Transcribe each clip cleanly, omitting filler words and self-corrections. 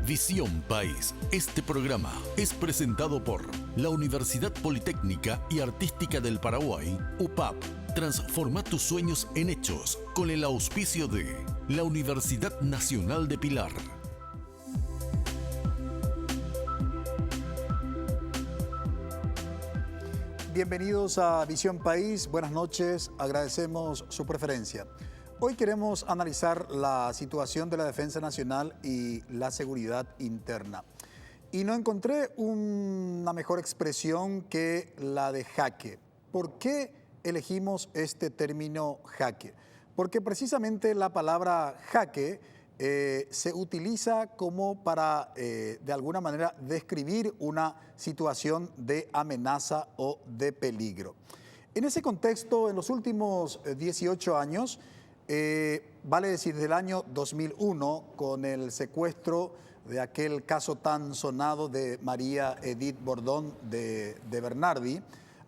Visión País. Este programa es presentado por la Universidad Politécnica y Artística del Paraguay, UPAP. Transforma tus sueños en hechos con el auspicio de la Universidad Nacional de Pilar. Bienvenidos a Visión País, buenas noches, agradecemos su preferencia. Hoy queremos analizar la situación de la defensa nacional y la seguridad interna. Y no encontré una mejor expresión que la de jaque. ¿Por qué elegimos este término jaque? Porque precisamente la palabra jaque se utiliza como para, de alguna manera, describir una situación de amenaza o de peligro. En ese contexto, en los últimos 18 años, vale decir, desde el año 2001, con el secuestro de aquel caso tan sonado de María Edith Bordón de Bernardi,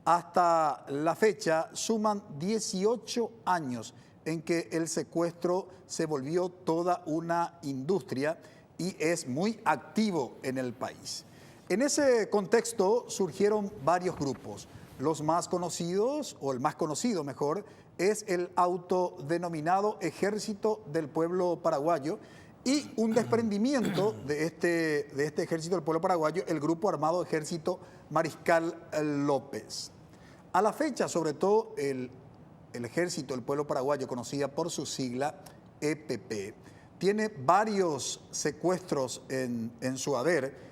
hasta la fecha suman 18 años en que el secuestro se volvió toda una industria y es muy activo en el país. En ese contexto surgieron varios grupos. Los más conocidos, o el más conocido mejor, es el autodenominado Ejército del Pueblo Paraguayo y un desprendimiento de este Ejército del Pueblo Paraguayo, el Grupo Armado Ejército Mariscal López. A la fecha, sobre todo, el Ejército del Pueblo Paraguayo, conocida por su sigla EPP, tiene varios secuestros en su haber,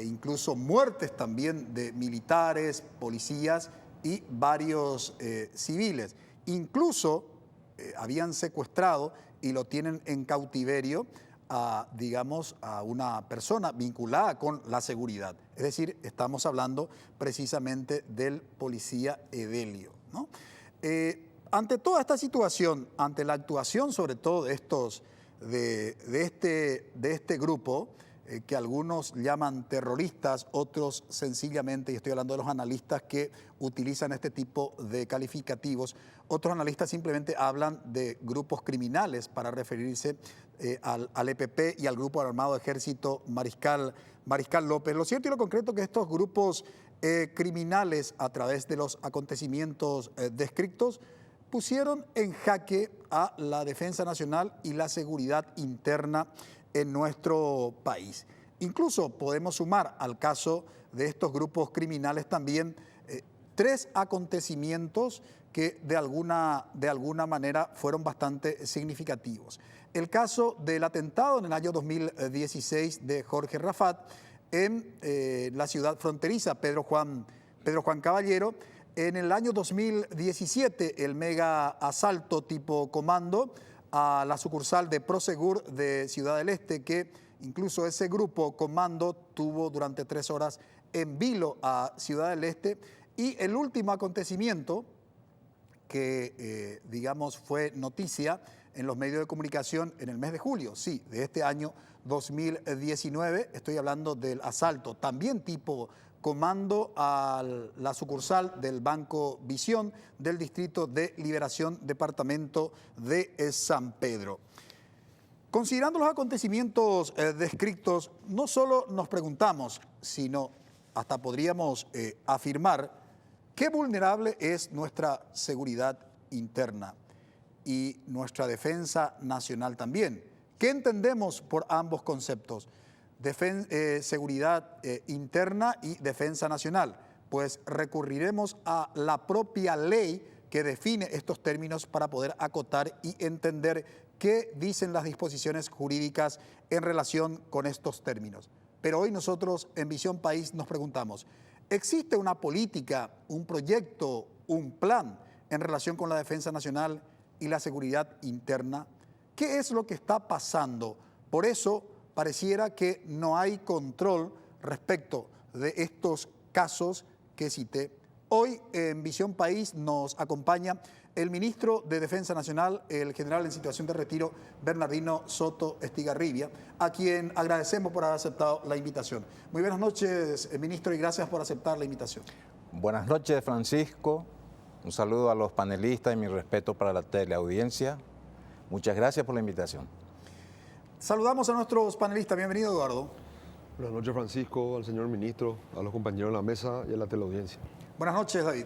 incluso muertes también de militares, policías y varios civiles. Incluso habían secuestrado y lo tienen en cautiverio a una persona vinculada con la seguridad. Es decir, estamos hablando precisamente del policía Edelio, ¿no? Ante toda esta situación, ante la actuación sobre todo de este grupo, que algunos llaman terroristas, otros sencillamente, y estoy hablando de los analistas que utilizan este tipo de calificativos, otros analistas simplemente hablan de grupos criminales para referirse al EPP y al Grupo Armado Ejército Mariscal López. Lo cierto y lo concreto es que estos grupos criminales, a través de los acontecimientos descritos, pusieron en jaque a la defensa nacional y la seguridad interna en nuestro país. Incluso podemos sumar al caso de estos grupos criminales también 3 acontecimientos que de alguna manera fueron bastante significativos. El caso del atentado en el año 2016 de Jorge Rafat en la ciudad fronteriza Pedro Juan Caballero. En el año 2017, el mega asalto tipo comando a la sucursal de Prosegur de Ciudad del Este, que incluso ese grupo comando tuvo durante 3 horas en vilo a Ciudad del Este. Y el último acontecimiento que, fue noticia en los medios de comunicación en el mes de julio, sí, de este año 2019, estoy hablando del asalto también tipo comando a la sucursal del Banco Visión del Distrito de Liberación, departamento de San Pedro. Considerando los acontecimientos descritos, no solo nos preguntamos, sino hasta podríamos afirmar qué vulnerable es nuestra seguridad interna y nuestra defensa nacional también. ¿Qué entendemos por ambos conceptos? Seguridad interna y defensa nacional, pues recurriremos a la propia ley que define estos términos para poder acotar y entender qué dicen las disposiciones jurídicas en relación con estos términos. Pero hoy nosotros en Visión País nos preguntamos, ¿existe una política, un proyecto, un plan en relación con la defensa nacional y la seguridad interna? ¿Qué es lo que está pasando? Por eso pareciera que no hay control respecto de estos casos que cité. Hoy en Visión País nos acompaña el ministro de Defensa Nacional, el general en situación de retiro, Bernardino Soto Estigarribia, a quien agradecemos por haber aceptado la invitación. Muy buenas noches, ministro, y gracias por aceptar la invitación. Buenas noches, Francisco. Un saludo a los panelistas y mi respeto para la teleaudiencia. Muchas gracias por la invitación. Saludamos a nuestros panelistas. Bienvenido, Eduardo. Buenas noches, Francisco, al señor ministro, a los compañeros de la mesa y a la teleaudiencia. Buenas noches, David.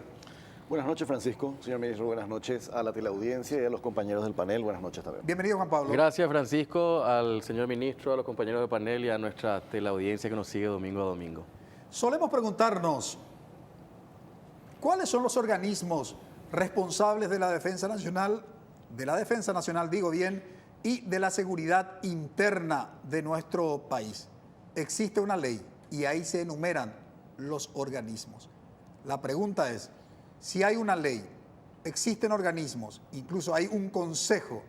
Buenas noches, Francisco. Señor ministro, buenas noches a la teleaudiencia y a los compañeros del panel. Buenas noches también. Bienvenido, Juan Pablo. Gracias, Francisco, al señor ministro, a los compañeros del panel y a nuestra teleaudiencia que nos sigue domingo a domingo. Solemos preguntarnos, ¿cuáles son los organismos responsables de la defensa nacional, digo bien, y de la seguridad interna de nuestro país? Existe una ley y ahí se enumeran los organismos. La pregunta es, si hay una ley, existen organismos, incluso hay un consejo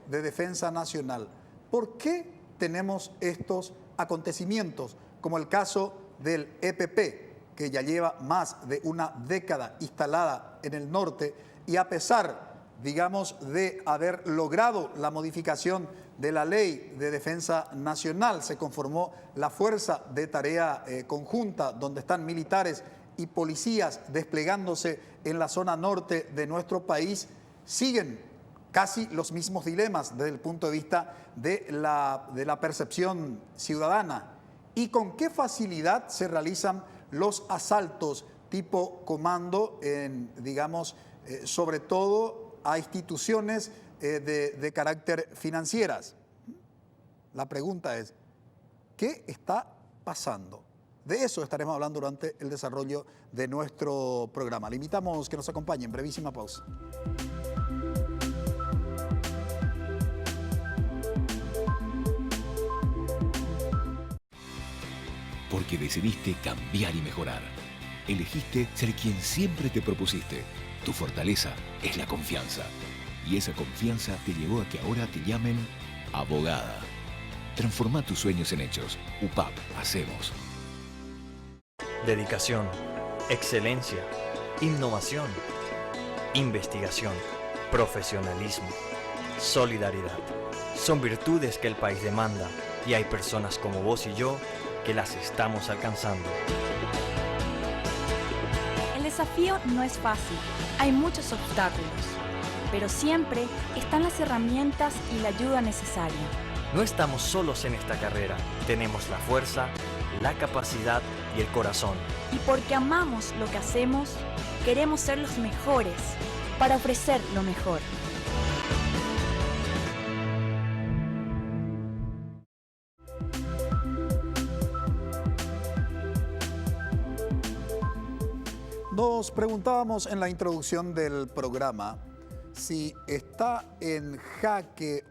de defensa nacional, ¿por qué tenemos estos acontecimientos, como el caso del EPP, que ya lleva más de una década instalada en el norte y a pesar, digamos, de haber logrado la modificación de la ley de defensa nacional, se conformó la fuerza de tarea conjunta, donde están militares y policías desplegándose en la zona norte de nuestro país, siguen casi los mismos dilemas desde el punto de vista de la percepción ciudadana. ¿Y con qué facilidad se realizan los asaltos tipo comando, sobre todo a instituciones de carácter financieras? La pregunta es, ¿qué está pasando? De eso estaremos hablando durante el desarrollo de nuestro programa. Le invitamos que nos acompañen. Brevísima pausa. Porque decidiste cambiar y mejorar. Elegiste ser quien siempre te propusiste. Tu fortaleza es la confianza. Y esa confianza te llevó a que ahora te llamen abogada. Transforma tus sueños en hechos. UPAP, hacemos. Dedicación, excelencia, innovación, investigación, profesionalismo, solidaridad. Son virtudes que el país demanda y hay personas como vos y yo que las estamos alcanzando. El desafío no es fácil, hay muchos obstáculos, pero siempre están las herramientas y la ayuda necesaria. No estamos solos en esta carrera, tenemos la fuerza, la capacidad y el corazón. Y porque amamos lo que hacemos, queremos ser los mejores para ofrecer lo mejor. Nos preguntábamos en la introducción del programa si está en jaque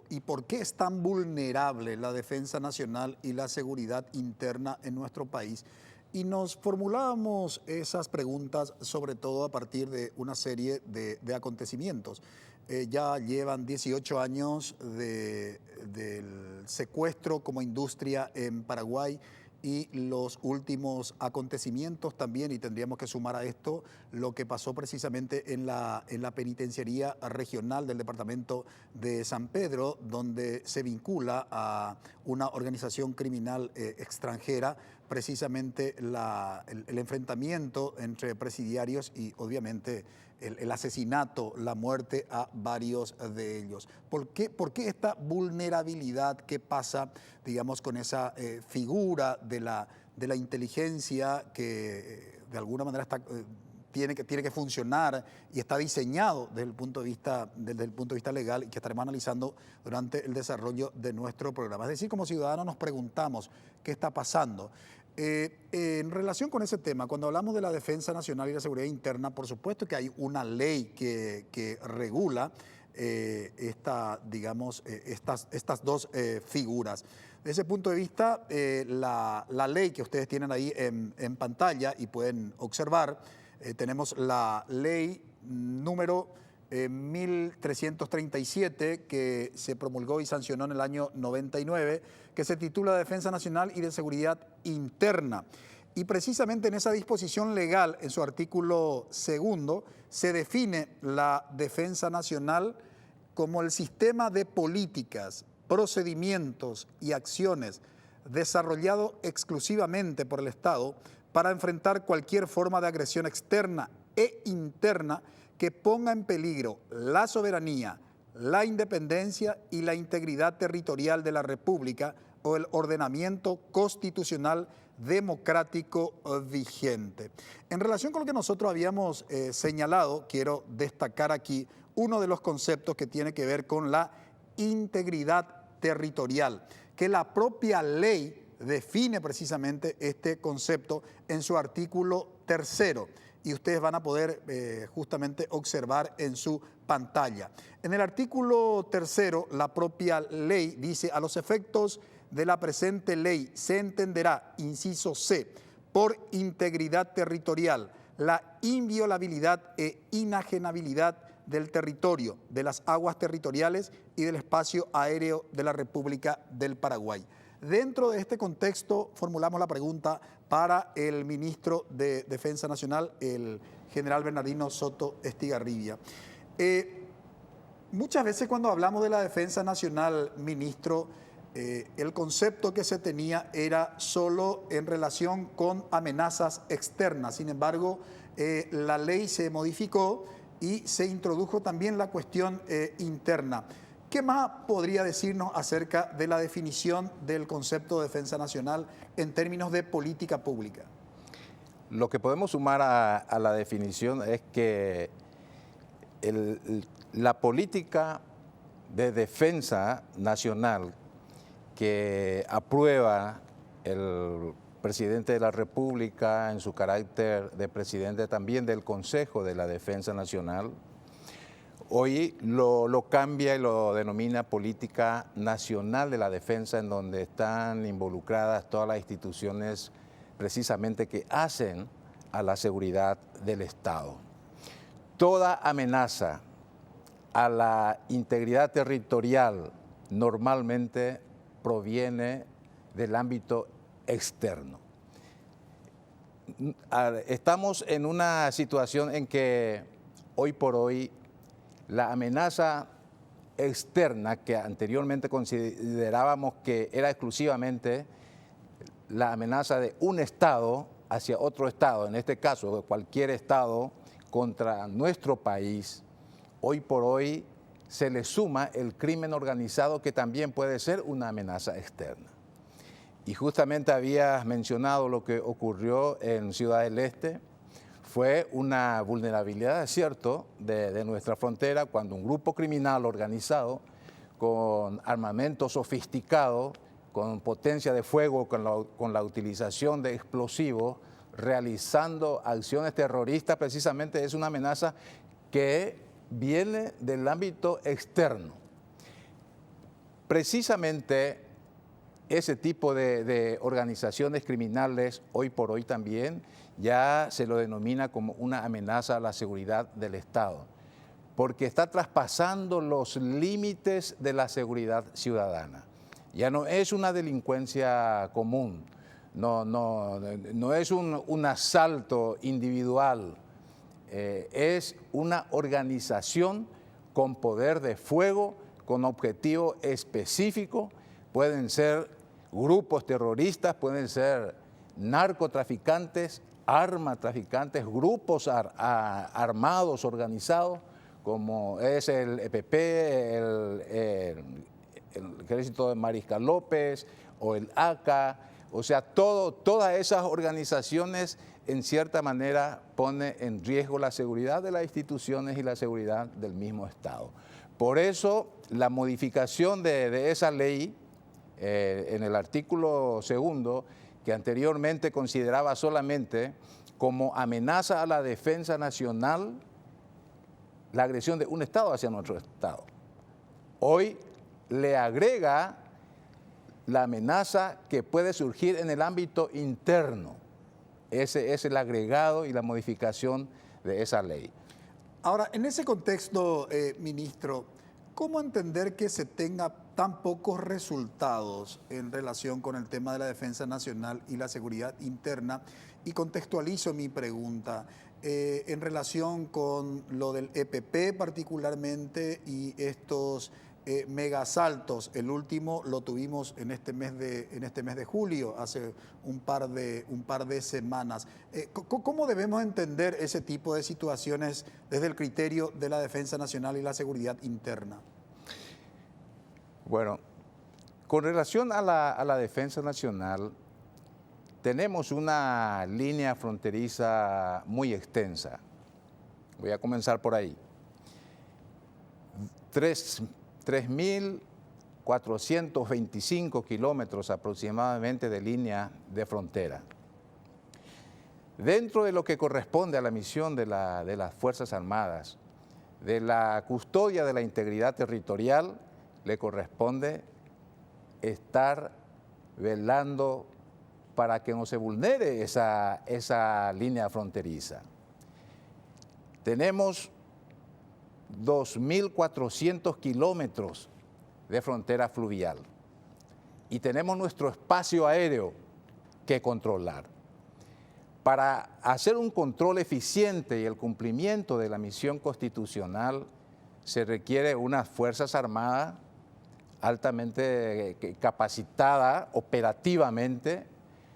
y por qué es tan vulnerable la defensa nacional y la seguridad interna en nuestro país. Y nos formulábamos esas preguntas sobre todo a partir de una serie de acontecimientos. Ya llevan 18 años del secuestro como industria en Paraguay y los últimos acontecimientos también, y tendríamos que sumar a esto lo que pasó precisamente en la penitenciaría regional del departamento de San Pedro, donde se vincula a una organización criminal extranjera, precisamente el enfrentamiento entre presidiarios y obviamente el asesinato, la muerte a varios de ellos. ¿Por qué esta vulnerabilidad? ¿Qué pasa, digamos, con esa figura de la inteligencia que de alguna manera tiene que funcionar y está diseñado desde el punto de vista legal y que estaremos analizando durante el desarrollo de nuestro programa? Es decir, como ciudadanos nos preguntamos qué está pasando. En relación con ese tema, cuando hablamos de la defensa nacional y la seguridad interna, por supuesto que hay una ley que regula estas dos figuras. Desde ese punto de vista, la ley que ustedes tienen ahí en pantalla y pueden observar, tenemos la ley número 1337 que se promulgó y sancionó en el año 99, que se titula Defensa Nacional y de Seguridad Interna. Y precisamente en esa disposición legal, en su artículo 2, se define la defensa nacional como el sistema de políticas, procedimientos y acciones desarrollado exclusivamente por el Estado para enfrentar cualquier forma de agresión externa e interna que ponga en peligro la soberanía, la independencia y la integridad territorial de la República o el ordenamiento constitucional democrático vigente. En relación con lo que nosotros habíamos señalado, quiero destacar aquí uno de los conceptos que tiene que ver con la integridad territorial, que la propia ley define precisamente este concepto en su artículo 3, y ustedes van a poder justamente observar en su pantalla. En el artículo 3, la propia ley dice: a los efectos de la presente ley se entenderá, inciso C, por integridad territorial, la inviolabilidad e inajenabilidad del territorio, de las aguas territoriales y del espacio aéreo de la República del Paraguay. Dentro de este contexto, formulamos la pregunta para el ministro de Defensa Nacional, el general Bernardino Soto Estigarribia. Muchas veces cuando hablamos de la defensa nacional, ministro, el concepto que se tenía era solo en relación con amenazas externas. Sin embargo, la ley se modificó y se introdujo también la cuestión interna. ¿Qué más podría decirnos acerca de la definición del concepto de defensa nacional en términos de política pública? Lo que podemos sumar a la definición es que la política de defensa nacional que aprueba el presidente de la República en su carácter de presidente también del Consejo de la Defensa Nacional, hoy lo cambia y lo denomina política nacional de la defensa, en donde están involucradas todas las instituciones precisamente que hacen a la seguridad del Estado. Toda amenaza a la integridad territorial normalmente proviene del ámbito externo. Estamos en una situación en que hoy por hoy la amenaza externa, que anteriormente considerábamos que era exclusivamente la amenaza de un Estado hacia otro Estado, en este caso de cualquier Estado contra nuestro país, hoy por hoy se le suma el crimen organizado, que también puede ser una amenaza externa. Y justamente habías mencionado lo que ocurrió en Ciudad del Este. Fue una vulnerabilidad, es cierto, de nuestra frontera, cuando un grupo criminal organizado con armamento sofisticado, con potencia de fuego, con la utilización de explosivos, realizando acciones terroristas, precisamente es una amenaza que viene del ámbito externo. Precisamente ese tipo de organizaciones criminales hoy por hoy también ya se lo denomina como una amenaza a la seguridad del Estado, porque está traspasando los límites de la seguridad ciudadana. Ya no es una delincuencia común, no es un asalto individual, es una organización con poder de fuego, con objetivo específico. Pueden ser grupos terroristas, pueden ser narcotraficantes, armatraficantes, grupos armados, organizados, como es el EPP, el Ejército de Mariscal López o el ACA. O sea, todas esas organizaciones en cierta manera pone en riesgo la seguridad de las instituciones y la seguridad del mismo Estado. Por eso la modificación de esa ley en el artículo 2, que anteriormente consideraba solamente como amenaza a la defensa nacional la agresión de un Estado hacia nuestro Estado, hoy le agrega la amenaza que puede surgir en el ámbito interno. Ese es el agregado y la modificación de esa ley. Ahora, en ese contexto, ministro, ¿cómo entender que se tenga tan pocos resultados en relación con el tema de la defensa nacional y la seguridad interna? Y contextualizo mi pregunta en relación con lo del EPP particularmente y estos megasaltos. El último lo tuvimos en este mes de julio, hace un par de semanas. ¿Cómo debemos entender ese tipo de situaciones desde el criterio de la defensa nacional y la seguridad interna? Bueno, con relación a la defensa nacional, tenemos una línea fronteriza muy extensa. Voy a comenzar por ahí. 3.425 kilómetros aproximadamente de línea de frontera. Dentro de lo que corresponde a la misión de las Fuerzas Armadas, de la custodia de la integridad territorial, le corresponde estar velando para que no se vulnere esa línea fronteriza. Tenemos 2.400 kilómetros de frontera fluvial y tenemos nuestro espacio aéreo que controlar. Para hacer un control eficiente y el cumplimiento de la misión constitucional se requiere unas Fuerzas Armadas altamente capacitada operativamente,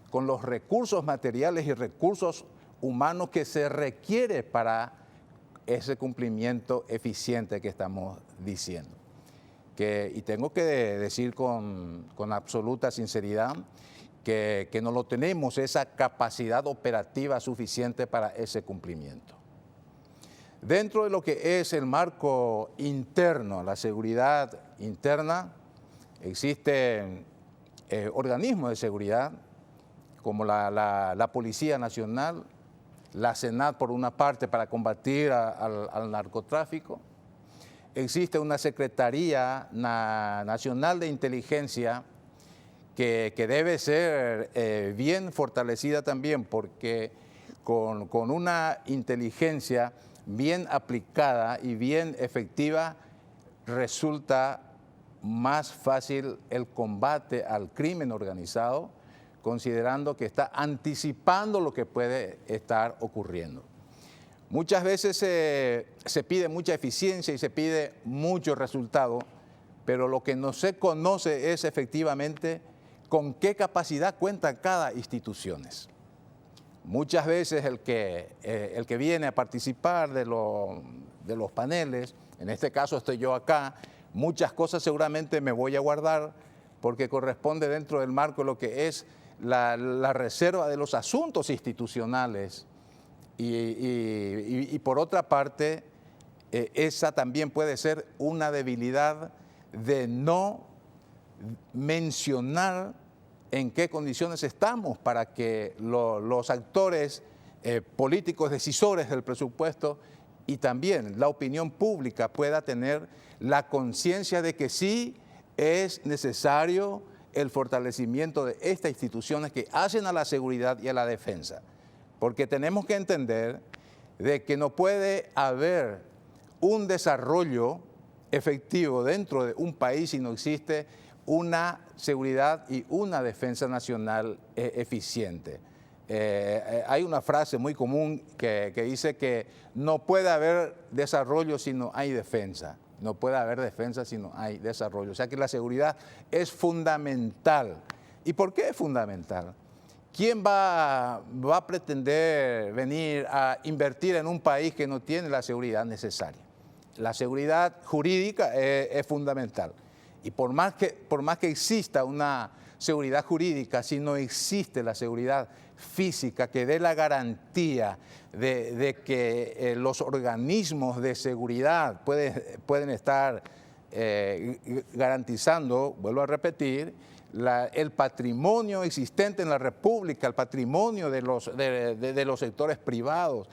con los recursos materiales y recursos humanos que se requiere para ese cumplimiento eficiente que estamos diciendo. Y tengo que decir con absoluta sinceridad que no lo tenemos, esa capacidad operativa suficiente para ese cumplimiento. Dentro de lo que es el marco interno, la seguridad interna, existen organismos de seguridad como la Policía Nacional, la SENAT por una parte para combatir al narcotráfico. Existe una Secretaría Nacional de Inteligencia que debe ser bien fortalecida también, porque con una inteligencia bien aplicada y bien efectiva resulta más fácil el combate al crimen organizado, considerando que está anticipando lo que puede estar ocurriendo. Muchas veces se pide mucha eficiencia y se pide mucho resultado, pero lo que no se conoce es efectivamente con qué capacidad cuentan cada institución. Muchas veces el que viene a participar de los paneles, en este caso estoy yo acá, muchas cosas seguramente me voy a guardar porque corresponde dentro del marco de lo que es la reserva de los asuntos institucionales y por otra parte, esa también puede ser una debilidad de no mencionar en qué condiciones estamos para que los actores políticos decisores del presupuesto y también la opinión pública pueda tener la conciencia de que sí es necesario el fortalecimiento de estas instituciones que hacen a la seguridad y a la defensa. Porque tenemos que entender de que no puede haber un desarrollo efectivo dentro de un país si no existe una seguridad y una defensa nacional eficiente. Hay una frase muy común que dice que no puede haber desarrollo si no hay defensa. No puede haber defensa si no hay desarrollo. O sea que la seguridad es fundamental. ¿Y por qué es fundamental? ¿Quién va a pretender venir a invertir en un país que no tiene la seguridad necesaria? La seguridad jurídica es fundamental. Y por más que exista una seguridad jurídica, si no existe la seguridad física que dé la garantía de que los organismos de seguridad pueden estar garantizando, vuelvo a repetir, el patrimonio existente en la República, el patrimonio de los sectores privados,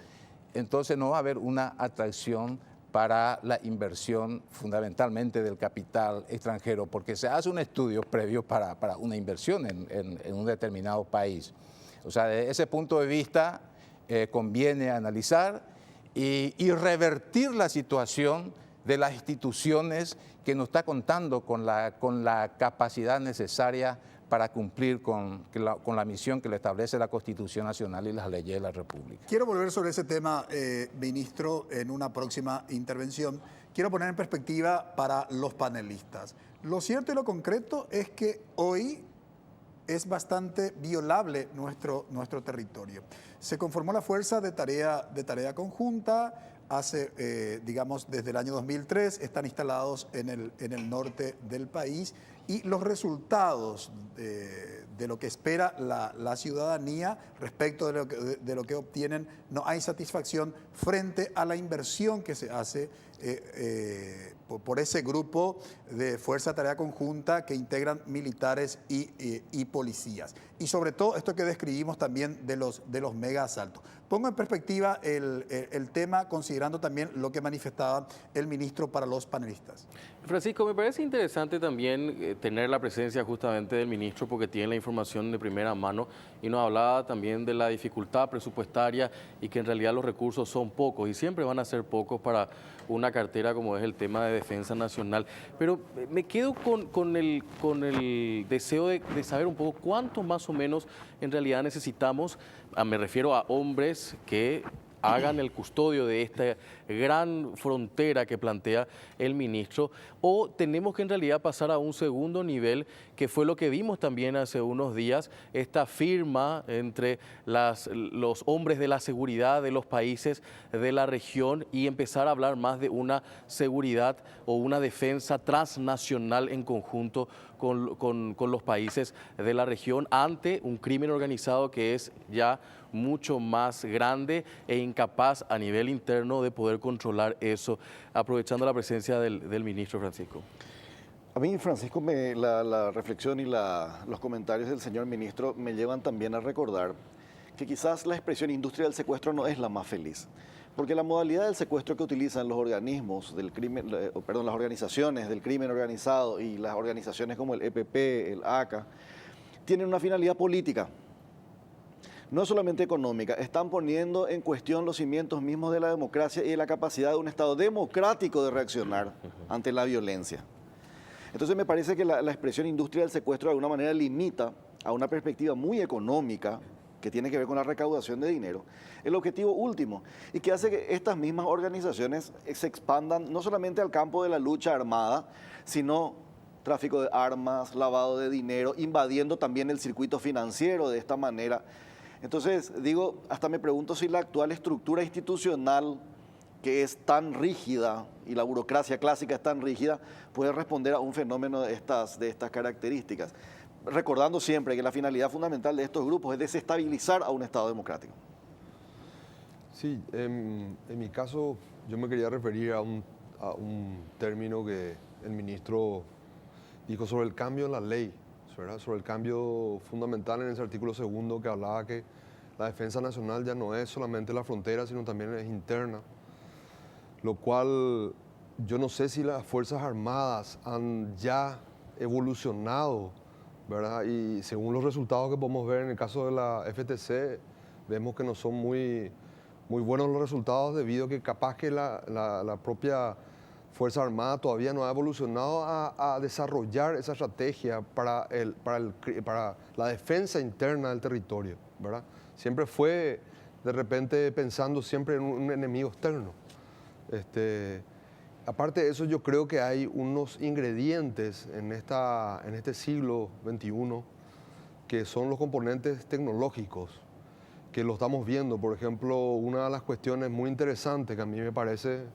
entonces no va a haber una atracción para la inversión fundamentalmente del capital extranjero, porque se hace un estudio previo para una inversión en un determinado país. O sea, desde ese punto de vista conviene analizar y revertir la situación de las instituciones que no está contando con la capacidad necesaria para cumplir con la misión que le establece la Constitución Nacional y las leyes de la República. Quiero volver sobre ese tema, ministro, en una próxima intervención. Quiero poner en perspectiva para los panelistas. Lo cierto y lo concreto es que hoy es bastante violable nuestro territorio. Se conformó la Fuerza de Tarea Conjunta, digamos, desde el año 2003, están instalados en el norte del país y los resultados de lo que espera la ciudadanía respecto de lo que obtienen, no hay satisfacción frente a la inversión que se hace por ese grupo de Fuerza de Tarea Conjunta que integran militares y policías. Y sobre todo esto que describimos también de los mega asaltos. Pongo en perspectiva el tema considerando también lo que manifestaba el ministro para los panelistas. Francisco, me parece interesante también tener la presencia justamente del ministro porque tiene la información de primera mano y nos hablaba también de la dificultad presupuestaria y que en realidad los recursos son pocos y siempre van a ser pocos para una cartera como es el tema de defensa nacional. Pero me quedo con el deseo de saber un poco cuánto más o menos en realidad necesitamos, me refiero a hombres que hagan el custodio de esta gran frontera que plantea el ministro, o tenemos que en realidad pasar a un segundo nivel, que fue lo que vimos también hace unos días, esta firma entre los hombres de la seguridad de los países de la región y empezar a hablar más de una seguridad o una defensa transnacional en conjunto con los países de la región ante un crimen organizado que es ya mucho más grande e incapaz a nivel interno de poder controlar eso, aprovechando la presencia del ministro Francisco. A mí, Francisco, la reflexión y los comentarios del señor ministro me llevan también a recordar que quizás la expresión industria del secuestro no es la más feliz, porque la modalidad del secuestro que utilizan los organismos del crimen, las organizaciones del crimen organizado y las organizaciones como el EPP, el ACA, tienen una finalidad política. No solamente económica, están poniendo en cuestión los cimientos mismos de la democracia y de la capacidad de un Estado democrático de reaccionar ante la violencia. Entonces me parece que la expresión industria del secuestro de alguna manera limita a una perspectiva muy económica que tiene que ver con la recaudación de dinero, el objetivo último, y que hace que estas mismas organizaciones se expandan no solamente al campo de la lucha armada, sino tráfico de armas, lavado de dinero, invadiendo también el circuito financiero de esta manera. Entonces, hasta me pregunto si la actual estructura institucional, que es tan rígida, y la burocracia clásica es tan rígida, puede responder a un fenómeno de estas características. Recordando siempre que la finalidad fundamental de estos grupos es desestabilizar a un Estado democrático. Sí, en mi caso yo me quería referir a un término que el ministro dijo sobre el cambio en la ley, ¿verdad? Sobre el cambio fundamental en ese artículo 2 que hablaba que la defensa nacional ya no es solamente la frontera, sino también es interna, lo cual yo no sé si las Fuerzas Armadas han ya evolucionado, ¿verdad? Y según los resultados que podemos ver en el caso de la FTC, vemos que no son muy buenos los resultados debido a que capaz que la propia Fuerza Armada todavía no ha evolucionado a desarrollar esa estrategia para la defensa interna del territorio, ¿verdad? Siempre fue de repente pensando siempre en un enemigo externo. Aparte de eso, yo creo que hay unos ingredientes en este siglo XXI que son los componentes tecnológicos, que lo estamos viendo. Por ejemplo, una de las cuestiones muy interesantes que a mí me parece,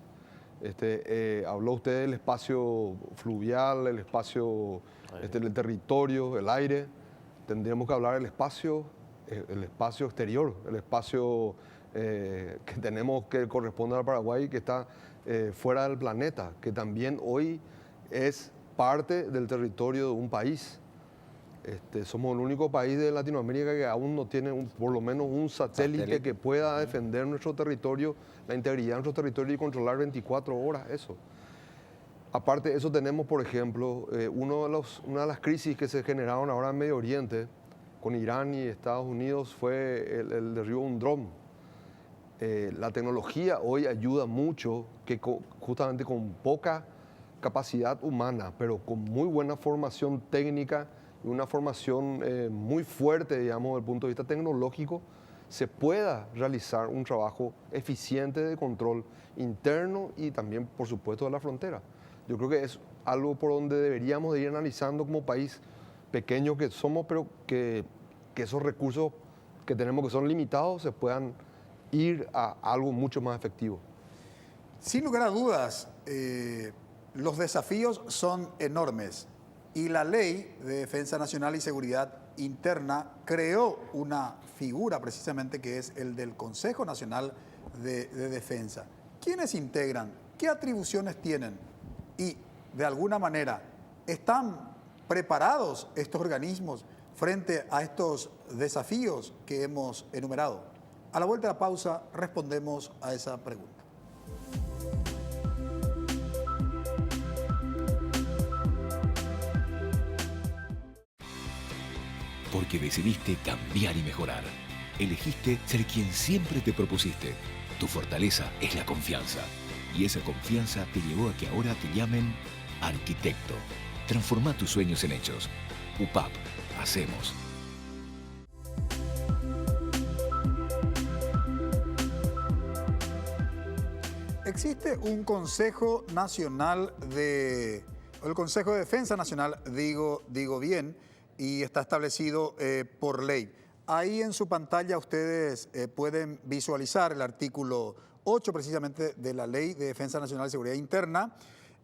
habló usted del espacio fluvial, el espacio, el territorio, el aire. Tendríamos que hablar del espacio exterior, el espacio que tenemos que corresponde al Paraguay, que está fuera del planeta, que también hoy es parte del territorio de un país. Somos el único país de Latinoamérica que aún no tiene por lo menos un satélite que pueda defender nuestro territorio, la integridad de nuestro territorio y controlar 24 horas eso. Aparte de eso tenemos, por ejemplo, una de las crisis que se generaron ahora en Medio Oriente con Irán y Estados Unidos fue el derribo de un dron. La tecnología hoy ayuda mucho, que justamente con poca capacidad humana, pero con muy buena formación técnica y una formación muy fuerte, digamos, desde el punto de vista tecnológico, se pueda realizar un trabajo eficiente de control interno y también, por supuesto, de la frontera. Yo creo que es algo por donde deberíamos de ir analizando como país pequeño que somos, pero que esos recursos que tenemos que son limitados se puedan ir a algo mucho más efectivo. Sin lugar a dudas, los desafíos son enormes y la Ley de Defensa Nacional y Seguridad Interna creó una figura precisamente que es el del Consejo Nacional de Defensa. ¿Quiénes integran? ¿Qué atribuciones tienen? Y, de alguna manera, ¿están preparados estos organismos frente a estos desafíos que hemos enumerado? A la vuelta de la pausa respondemos a esa pregunta. Porque decidiste cambiar y mejorar. Elegiste ser quien siempre te propusiste. Tu fortaleza es la confianza. Y esa confianza te llevó a que ahora te llamen arquitecto. Transforma tus sueños en hechos. UPAP. Hacemos. Existe un Consejo Nacional el Consejo de Defensa Nacional, digo bien, y está establecido por ley. Ahí en su pantalla ustedes pueden visualizar el artículo 8 precisamente de la Ley de Defensa Nacional y Seguridad Interna.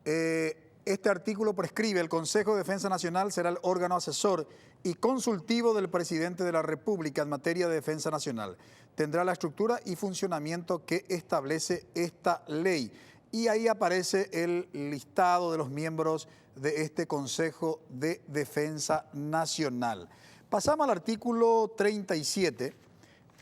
Este artículo prescribe: el Consejo de Defensa Nacional será el órgano asesor y consultivo del presidente de la República en materia de defensa nacional. Tendrá la estructura y funcionamiento que establece esta ley. Y ahí aparece el listado de los miembros de este Consejo de Defensa Nacional. Pasamos al artículo 37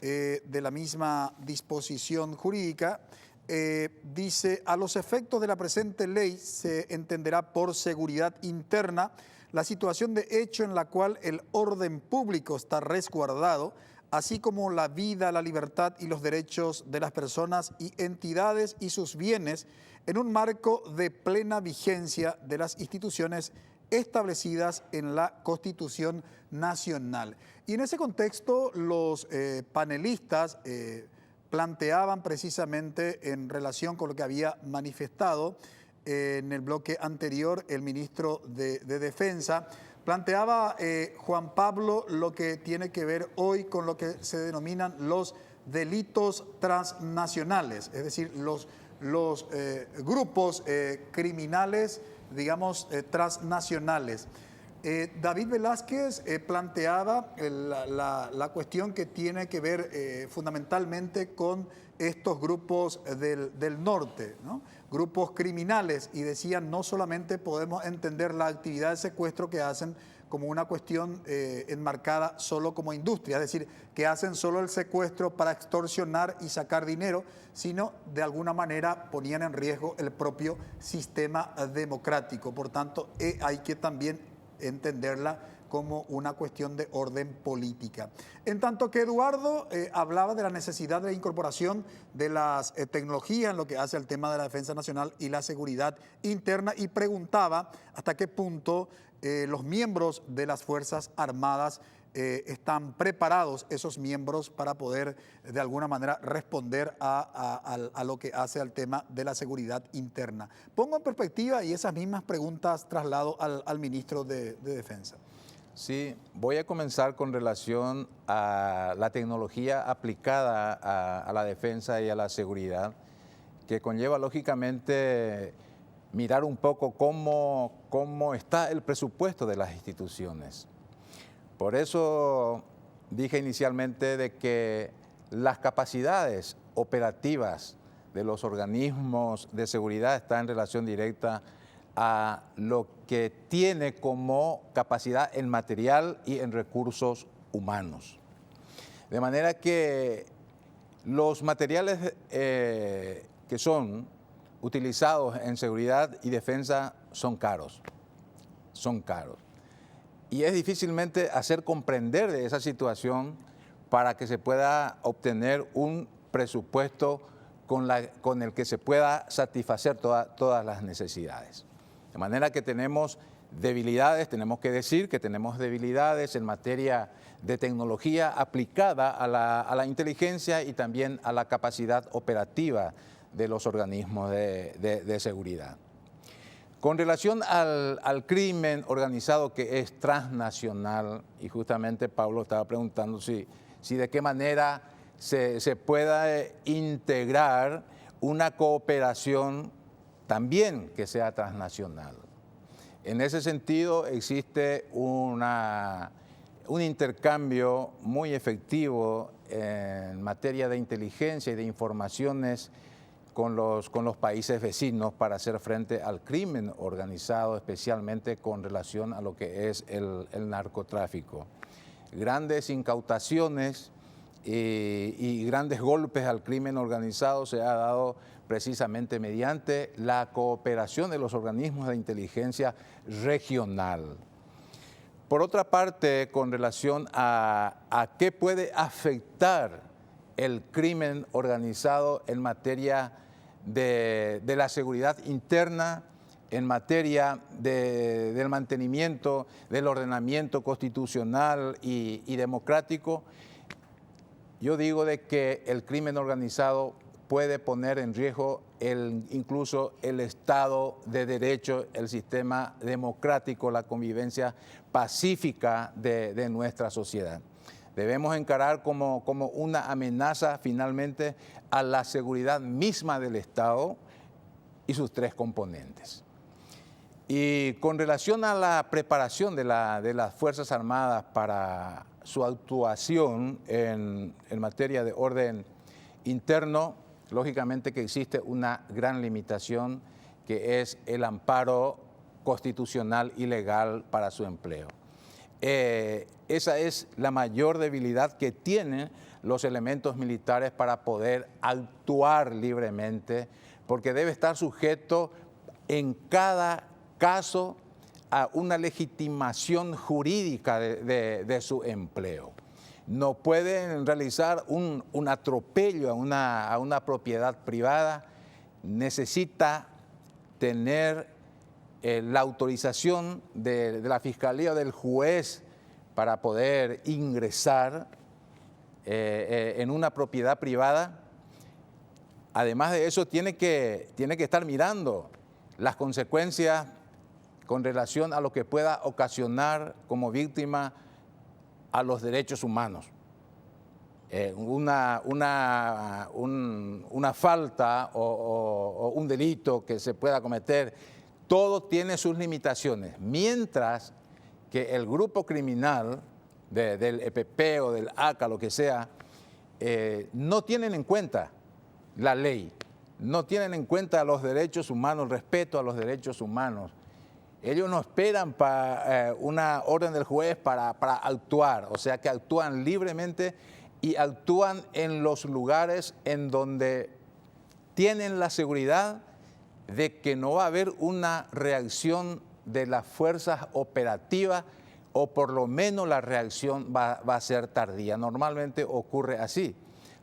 de la misma disposición jurídica. Dice: a los efectos de la presente ley se entenderá por seguridad interna la situación de hecho en la cual el orden público está resguardado, así como la vida, la libertad y los derechos de las personas y entidades y sus bienes, en un marco de plena vigencia de las instituciones establecidas en la Constitución Nacional. Y en ese contexto los panelistas planteaban precisamente en relación con lo que había manifestado en el bloque anterior el ministro de Defensa, planteaba Juan Pablo lo que tiene que ver hoy con lo que se denominan los delitos transnacionales, es decir, los grupos criminales, digamos, transnacionales. David Velázquez planteaba la cuestión que tiene que ver fundamentalmente con estos grupos del norte, ¿no? Grupos criminales, y decían: no solamente podemos entender la actividad de secuestro que hacen como una cuestión enmarcada solo como industria, es decir, que hacen solo el secuestro para extorsionar y sacar dinero, sino de alguna manera ponían en riesgo el propio sistema democrático. Por tanto, hay que también entenderla como una cuestión de orden política. En tanto que Eduardo hablaba de la necesidad de la incorporación de las tecnologías en lo que hace al tema de la defensa nacional y la seguridad interna, y preguntaba hasta qué punto los miembros de las Fuerzas Armadas están preparados, esos miembros, para poder de alguna manera responder a lo que hace al tema de la seguridad interna. Pongo en perspectiva y esas mismas preguntas traslado al ministro de Defensa. Sí, voy a comenzar con relación a la tecnología aplicada a la defensa y a la seguridad, que conlleva lógicamente mirar un poco cómo está el presupuesto de las instituciones. Por eso dije inicialmente de que las capacidades operativas de los organismos de seguridad están en relación directa a lo que tiene como capacidad en material y en recursos humanos. De manera que los materiales que son utilizados en seguridad y defensa son caros. Y es difícilmente hacer comprender de esa situación para que se pueda obtener un presupuesto con el que se pueda satisfacer todas las necesidades. De manera que tenemos debilidades, tenemos que decir que tenemos debilidades en materia de tecnología aplicada a la inteligencia y también a la capacidad operativa de los organismos de seguridad. Con relación al crimen organizado que es transnacional, y justamente Pablo estaba preguntando si de qué manera se pueda integrar una cooperación también que sea transnacional. En ese sentido existe un intercambio muy efectivo en materia de inteligencia y de informaciones con los países vecinos para hacer frente al crimen organizado, especialmente con relación a lo que es el narcotráfico. Grandes incautaciones y grandes golpes al crimen organizado se ha dado precisamente mediante la cooperación de los organismos de inteligencia regional. Por otra parte, con relación a qué puede afectar el crimen organizado en materia de la seguridad interna, en materia del mantenimiento del ordenamiento constitucional y democrático, yo digo de que el crimen organizado puede poner en riesgo incluso el Estado de Derecho, el sistema democrático, la convivencia pacífica de nuestra sociedad. Debemos encarar como una amenaza finalmente a la seguridad misma del Estado y sus tres componentes. Y con relación a la preparación de las Fuerzas Armadas para su actuación en materia de orden interno, lógicamente que existe una gran limitación que es el amparo constitucional y legal para su empleo. Esa es la mayor debilidad que tienen los elementos militares para poder actuar libremente, porque debe estar sujeto en cada caso a una legitimación jurídica de su empleo. No pueden realizar un atropello a una propiedad privada, necesita tener la autorización de la Fiscalía o del juez para poder ingresar en una propiedad privada. Además de eso, tiene que estar mirando las consecuencias con relación a lo que pueda ocasionar como víctima a los derechos humanos. Una falta o un delito que se pueda cometer, todo tiene sus limitaciones, mientras que el grupo criminal del EPP o del ACA, lo que sea, no tienen en cuenta la ley, no tienen en cuenta los derechos humanos, el respeto a los derechos humanos. Ellos no esperan una orden del juez para actuar, o sea que actúan libremente y actúan en los lugares en donde tienen la seguridad de que no va a haber una reacción de las fuerzas operativas, o por lo menos la reacción va a ser tardía. Normalmente ocurre así,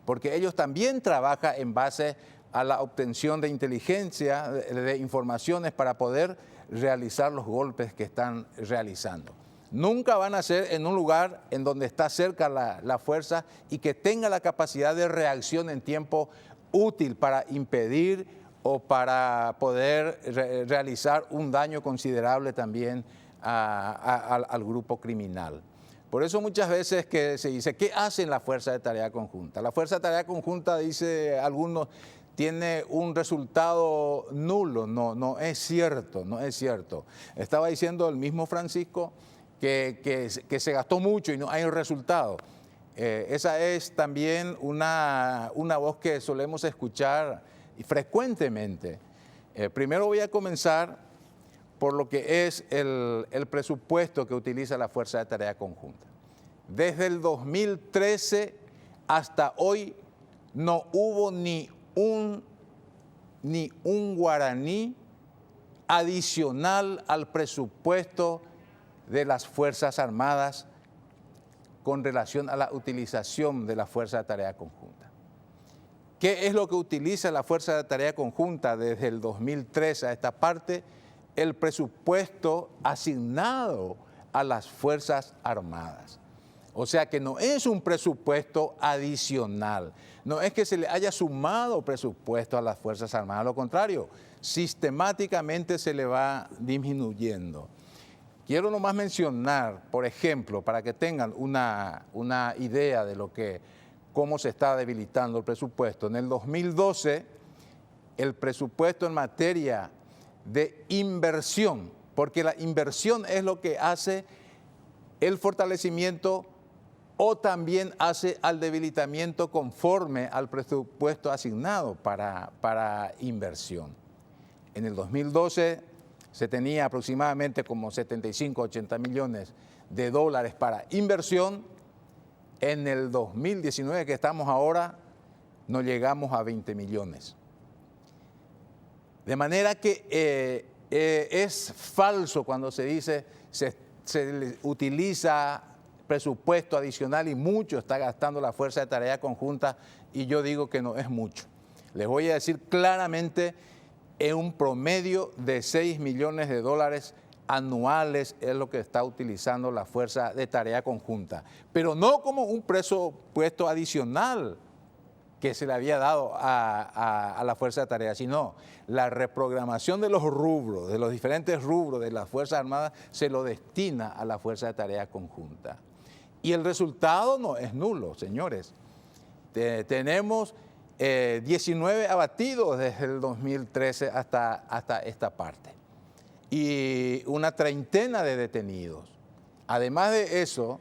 porque ellos también trabajan en base a la obtención de inteligencia, de informaciones para poder realizar los golpes que están realizando. Nunca van a ser en un lugar en donde está cerca la fuerza y que tenga la capacidad de reacción en tiempo útil para impedir o para poder realizar un daño considerable también al grupo criminal. Por eso muchas veces que se dice, ¿qué hacen la Fuerza de Tarea Conjunta? La Fuerza de Tarea Conjunta, dice algunos, tiene un resultado nulo. No es cierto, no es cierto. Estaba diciendo el mismo Francisco que se gastó mucho y no hay resultado. Esa es también una voz que solemos escuchar frecuentemente. Primero voy a comenzar por lo que es el presupuesto que utiliza la Fuerza de Tarea Conjunta. Desde el 2013 hasta hoy no hubo ni un guaraní adicional al presupuesto de las Fuerzas Armadas con relación a la utilización de la Fuerza de Tarea Conjunta. ¿Qué es lo que utiliza la Fuerza de Tarea Conjunta desde el 2013 a esta parte? El presupuesto asignado a las Fuerzas Armadas. O sea que no es un presupuesto adicional, no es que se le haya sumado presupuesto a las Fuerzas Armadas, lo contrario, sistemáticamente se le va disminuyendo. Quiero nomás mencionar, por ejemplo, para que tengan una idea de cómo se está debilitando el presupuesto. En el 2012 el presupuesto en materia de inversión, porque la inversión es lo que hace el fortalecimiento o también hace al debilitamiento conforme al presupuesto asignado para inversión. En el 2012 se tenía aproximadamente como 75, 80 millones de dólares para inversión. En el 2019, que estamos ahora, no llegamos a 20 millones. De manera que es falso cuando se dice se utiliza presupuesto adicional y mucho está gastando la Fuerza de Tarea Conjunta, y yo digo que no es mucho. Les voy a decir claramente, en un promedio de 6 millones de dólares anuales es lo que está utilizando la Fuerza de Tarea Conjunta, pero no como un presupuesto adicional que se le había dado a la Fuerza de Tarea, sino la reprogramación de los rubros, de los diferentes rubros de las Fuerzas Armadas, se lo destina a la Fuerza de Tarea Conjunta. Y el resultado no es nulo, señores. Tenemos 19 abatidos desde el 2013 hasta esta parte y una treintena de detenidos. Además de eso,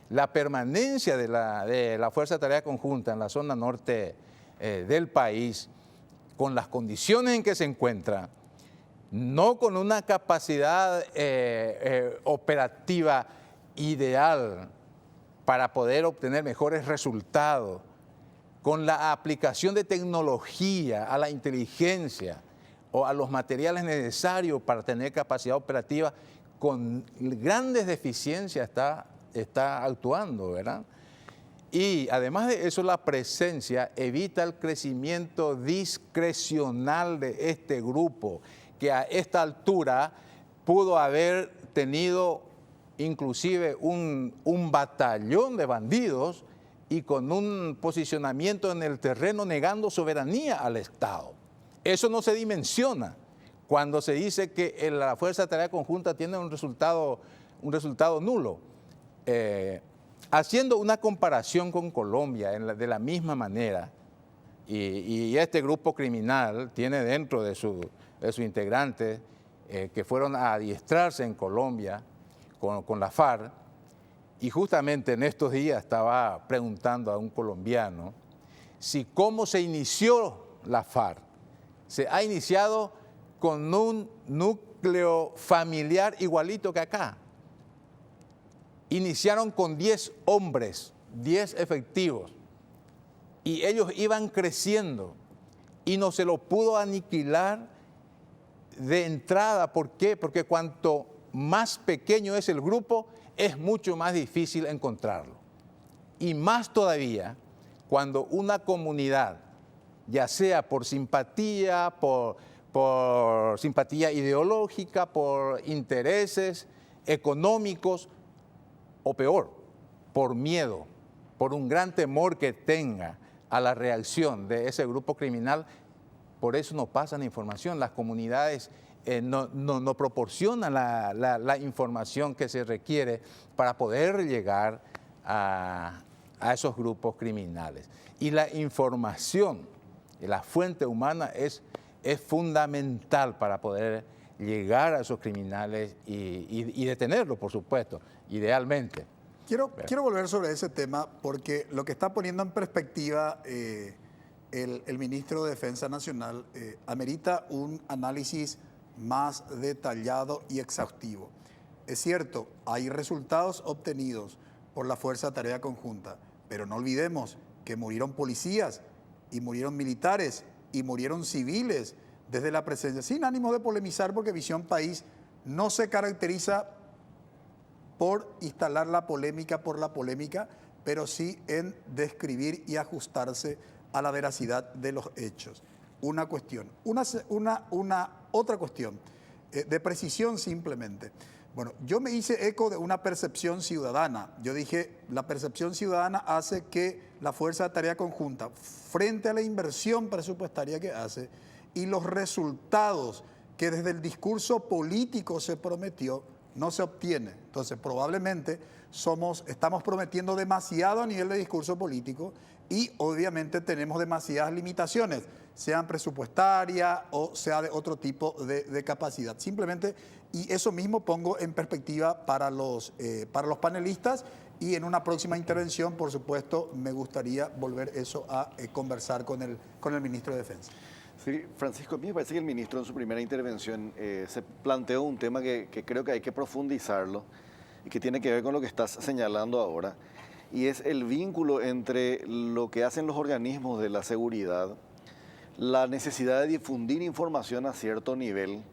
la permanencia de la Fuerza de Tarea Conjunta en la zona norte del país, con las condiciones en que se encuentra, no con una capacidad operativa ideal para poder obtener mejores resultados, con la aplicación de tecnología a la inteligencia o a los materiales necesarios para tener capacidad operativa, con grandes deficiencias está actuando, ¿verdad? Y además de eso, la presencia evita el crecimiento discrecional de este grupo, que a esta altura pudo haber tenido inclusive un batallón de bandidos y con un posicionamiento en el terreno negando soberanía al Estado. Eso no se dimensiona cuando se dice que la Fuerza de Tarea Conjunta tiene un resultado nulo. Haciendo una comparación con Colombia de la misma manera, y este grupo criminal tiene dentro de sus integrantes que fueron a adiestrarse en Colombia con la FARC, y justamente en estos días estaba preguntando a un colombiano si cómo se inició la FARC. Se ha iniciado con un núcleo familiar igualito que acá. Iniciaron con 10 hombres, 10 efectivos, y ellos iban creciendo y no se lo pudo aniquilar de entrada. ¿Por qué? Porque cuanto más pequeño es el grupo, es mucho más difícil encontrarlo. Y más todavía cuando una comunidad, ya sea por simpatía, por simpatía ideológica, por intereses económicos, o peor, por miedo, por un gran temor que tenga a la reacción de ese grupo criminal, por eso no pasan información. Las comunidades no proporcionan la información que se requiere para poder llegar a esos grupos criminales. Y la información, la fuente humana es fundamental para poder llegar a esos criminales y detenerlos, por supuesto, idealmente. Quiero volver sobre ese tema porque lo que está poniendo en perspectiva el ministro de Defensa Nacional amerita un análisis más detallado y exhaustivo. Es cierto, hay resultados obtenidos por la Fuerza de Tarea Conjunta, pero no olvidemos que murieron policías y murieron militares y murieron civiles desde la presencia, sin ánimo de polemizar, porque Visión País no se caracteriza por instalar la polémica por la polémica, pero sí en describir y ajustarse a la veracidad de los hechos. Una cuestión. Otra cuestión, de precisión simplemente. Bueno, yo me hice eco de una percepción ciudadana. Yo dije, la percepción ciudadana hace que la Fuerza de Tarea Conjunta, frente a la inversión presupuestaria que hace y los resultados que desde el discurso político se prometió, no se obtiene. Entonces, probablemente estamos prometiendo demasiado a nivel de discurso político y obviamente tenemos demasiadas limitaciones, sean presupuestarias o sea de otro tipo de capacidad. Simplemente, y eso mismo pongo en perspectiva para los panelistas, y en una próxima intervención, por supuesto, me gustaría volver eso a conversar con el ministro de Defensa. Sí, Francisco, a mí me parece que el ministro en su primera intervención se planteó un tema que creo que hay que profundizarlo y que tiene que ver con lo que estás señalando ahora, y es el vínculo entre lo que hacen los organismos de la seguridad, la necesidad de difundir información a cierto nivel.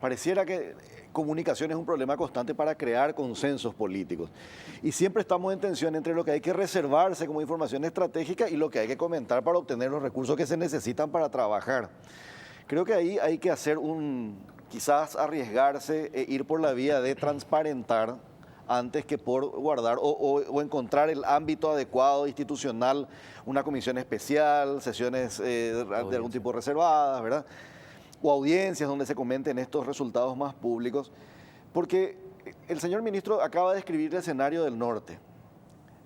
Pareciera que comunicación es un problema constante para crear consensos políticos. Y siempre estamos en tensión entre lo que hay que reservarse como información estratégica y lo que hay que comentar para obtener los recursos que se necesitan para trabajar. Creo que ahí hay que hacer quizás arriesgarse e ir por la vía de transparentar antes que por guardar o encontrar el ámbito adecuado institucional, una comisión especial, sesiones de algún tipo reservadas, ¿verdad? O audiencias donde se comenten estos resultados más públicos, porque el señor ministro acaba de describir el escenario del norte.